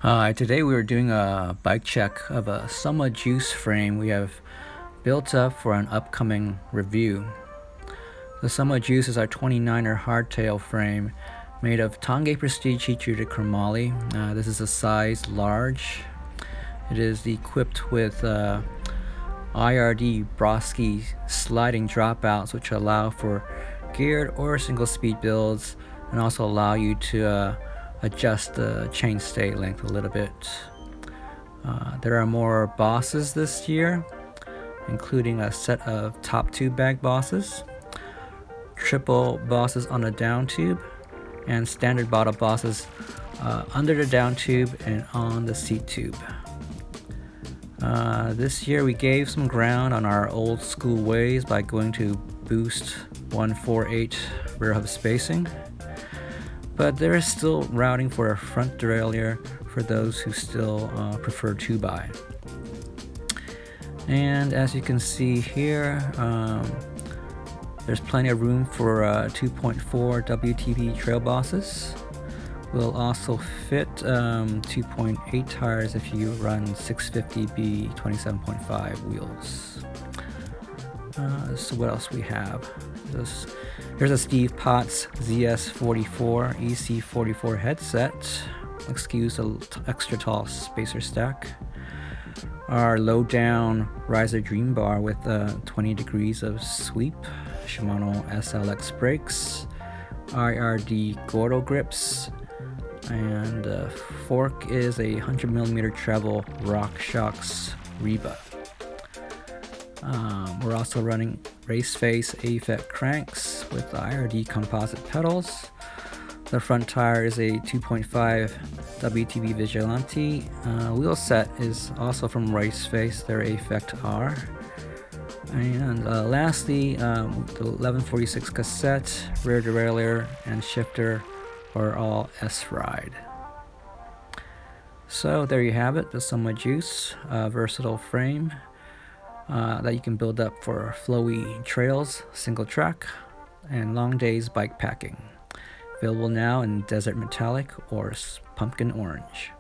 Today we were doing a bike check of a Soma juice frame we have built up for an upcoming review. The Soma juice is our 29er hardtail frame made of Tange Prestige heat-treated chromoly. This is a size large. It is equipped with IRD Broski sliding dropouts, which allow for geared or single speed builds and also allow you to adjust the chainstay length a little bit. There are more bosses this year, including a set of top tube bag bosses, triple bosses on the down tube, and standard bottle bosses under the down tube and on the seat tube. This year we gave some ground on our old school ways by going to boost 148 rear hub spacing, but there is still routing for a front derailleur for those who still prefer 2x. And as you can see here, there's plenty of room for 2.4 WTB trail bosses. Will also fit 2.8 tires if you run 650B 27.5 wheels. So what else we have? Here's a Steve Potts ZS44 EC44 headset. Excuse the extra tall spacer stack. Our low down riser dream bar with 20 degrees of sweep. Shimano SLX brakes. IRD Gordo grips. And fork is a 100mm treble RockShox Reba. We're also running race face AFET cranks with IRD composite pedals. The front tire is a 2.5 WTB Vigilante. Wheel set is also from race face, their AFET R. And lastly, the 1146 cassette, rear derailleur, and shifter are all S-Ride. So there you have it, the Soma Juice, versatile frame that you can build up for flowy trails, single track, and long days bike packing. Available now in desert metallic or pumpkin orange.